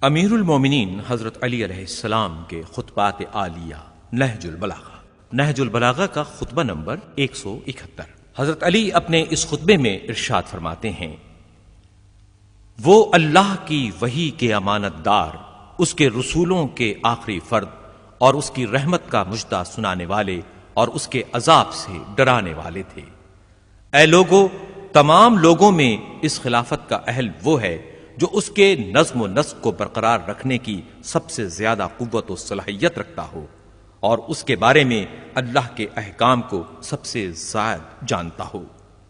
امیر المومنین حضرت علی علیہ السلام کے خطبات عالیہ نہج البلاغہ کا خطبہ نمبر 171۔ حضرت علی اپنے اس خطبے میں ارشاد فرماتے ہیں، وہ اللہ کی وحی کے امانت دار، اس کے رسولوں کے آخری فرد اور اس کی رحمت کا مژدہ سنانے والے اور اس کے عذاب سے ڈرانے والے تھے۔ اے لوگو، تمام لوگوں میں اس خلافت کا اہل وہ ہے جو اس کے نظم و نسق کو برقرار رکھنے کی سب سے زیادہ قوت و صلاحیت رکھتا ہو اور اس کے بارے میں اللہ کے احکام کو سب سے زائد جانتا ہو۔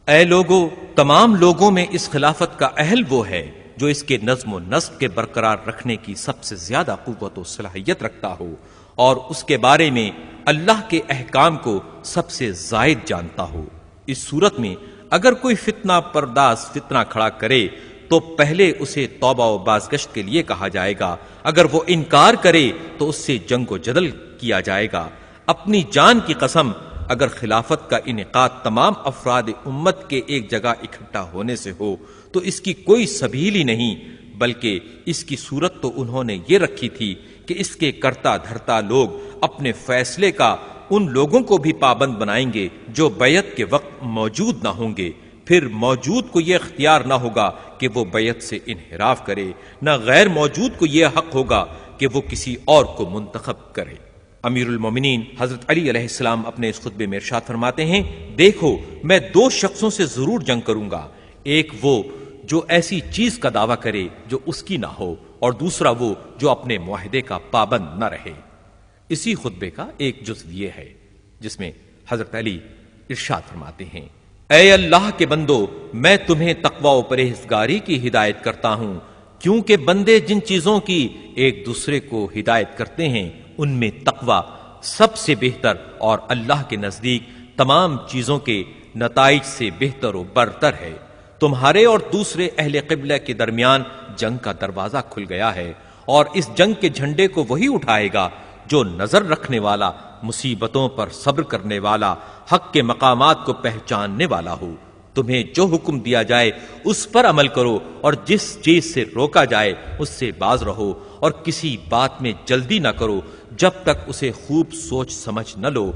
اے لوگو، تمام لوگوں میں اس خلافت کا اہل وہ ہے جو اس کے نظم و نسق کے برقرار رکھنے کی سب سے زیادہ قوت و صلاحیت رکھتا ہو اور اس کے بارے میں اللہ کے احکام کو سب سے زائد جانتا ہو۔ اس صورت میں اگر کوئی فتنہ پرداز فتنہ کھڑا کرے تو پہلے اسے توبہ و بازگشت کے لیے کہا جائے گا، اگر وہ انکار کرے تو اس سے جنگ و جدل کیا جائے گا۔ اپنی جان کی قسم، اگر خلافت کا انعقاد تمام افراد امت کے ایک جگہ اکٹھا ہونے سے ہو تو اس کی کوئی سبیل ہی نہیں، بلکہ اس کی صورت تو انہوں نے یہ رکھی تھی کہ اس کے کرتا دھرتا لوگ اپنے فیصلے کا ان لوگوں کو بھی پابند بنائیں گے جو بیعت کے وقت موجود نہ ہوں گے، پھر موجود کو یہ اختیار نہ ہوگا کہ وہ بیعت سے انحراف کرے، نہ غیر موجود کو یہ حق ہوگا کہ وہ کسی اور کو منتخب کرے۔ امیر المومنین حضرت علی علیہ السلام اپنے اس خطبے میں ارشاد فرماتے ہیں، دیکھو، میں دو شخصوں سے ضرور جنگ کروں گا، ایک وہ جو ایسی چیز کا دعویٰ کرے جو اس کی نہ ہو، اور دوسرا وہ جو اپنے معاہدے کا پابند نہ رہے۔ اسی خطبے کا ایک جزو یہ ہے جس میں حضرت علی ارشاد فرماتے ہیں، اے اللہ کے بندو، میں تمہیں تقوی و پرہیزگاری کی ہدایت کرتا ہوں، کیونکہ بندے جن چیزوں کی ایک دوسرے کو ہدایت کرتے ہیں ان میں تقوی سب سے بہتر اور اللہ کے نزدیک تمام چیزوں کے نتائج سے بہتر و برتر ہے۔ تمہارے اور دوسرے اہل قبلہ کے درمیان جنگ کا دروازہ کھل گیا ہے، اور اس جنگ کے جھنڈے کو وہی اٹھائے گا جو نظر رکھنے والا، مصیبتوں پر صبر کرنے والا، حق کے مقامات کو پہچاننے والا ہو۔ تمہیں جو حکم دیا جائے اس پر عمل کرو، اور جس چیز سے روکا جائے اس سے باز رہو، اور کسی بات میں جلدی نہ کرو جب تک اسے خوب سوچ سمجھ نہ لو۔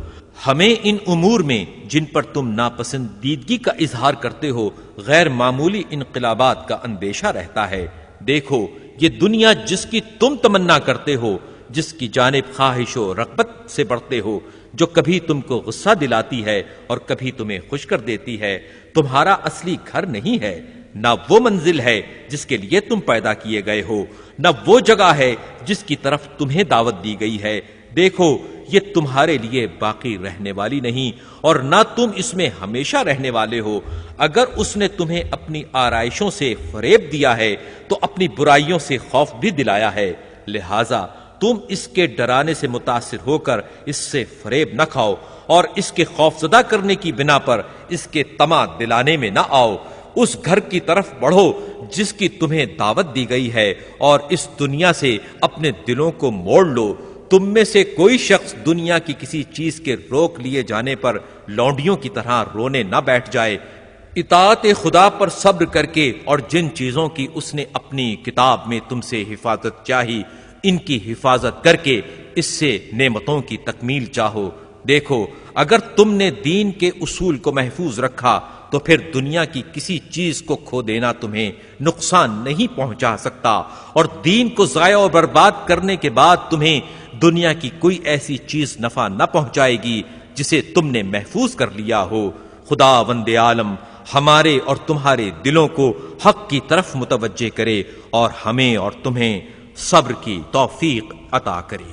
ہمیں ان امور میں جن پر تم ناپسندیدگی کا اظہار کرتے ہو غیر معمولی انقلابات کا اندیشہ رہتا ہے۔ دیکھو، یہ دنیا جس کی تم تمنا کرتے ہو، جس کی جانب خواہش و رغبت سے بڑھتے ہو، جو کبھی تم کو غصہ دلاتی ہے اور کبھی تمہیں خوش کر دیتی ہے، تمہارا اصلی گھر نہیں ہے، نہ وہ منزل ہے جس کے لیے تم پیدا کیے گئے ہو، نہ وہ جگہ ہے جس کی طرف تمہیں دعوت دی گئی ہے۔ دیکھو، یہ تمہارے لیے باقی رہنے والی نہیں، اور نہ تم اس میں ہمیشہ رہنے والے ہو۔ اگر اس نے تمہیں اپنی آرائشوں سے فریب دیا ہے تو اپنی برائیوں سے خوف بھی دلایا ہے، لہذا تم اس کے ڈرانے سے متاثر ہو کر اس سے فریب نہ کھاؤ، اور اس کے خوف زدہ کرنے کی بنا پر اس کے طمع دلانے میں نہ آؤ۔ اس گھر کی طرف بڑھو جس کی تمہیں دعوت دی گئی ہے، اور اس دنیا سے اپنے دلوں کو موڑ لو۔ تم میں سے کوئی شخص دنیا کی کسی چیز کے روک لیے جانے پر لونڈیوں کی طرح رونے نہ بیٹھ جائے۔ اطاعت خدا پر صبر کر کے، اور جن چیزوں کی اس نے اپنی کتاب میں تم سے حفاظت چاہی، ان کی حفاظت کر کے اس سے نعمتوں کی تکمیل چاہو۔ دیکھو، اگر تم نے دین کے اصول کو محفوظ رکھا تو پھر دنیا کی کسی چیز کو کھو دینا تمہیں نقصان نہیں پہنچا سکتا، اور دین کو ضائع و برباد کرنے کے بعد تمہیں دنیا کی کوئی ایسی چیز نفع نہ پہنچائے گی جسے تم نے محفوظ کر لیا ہو۔ خداوند عالم ہمارے اور تمہارے دلوں کو حق کی طرف متوجہ کرے، اور ہمیں اور تمہیں صبر کی توفیق عطا کرے۔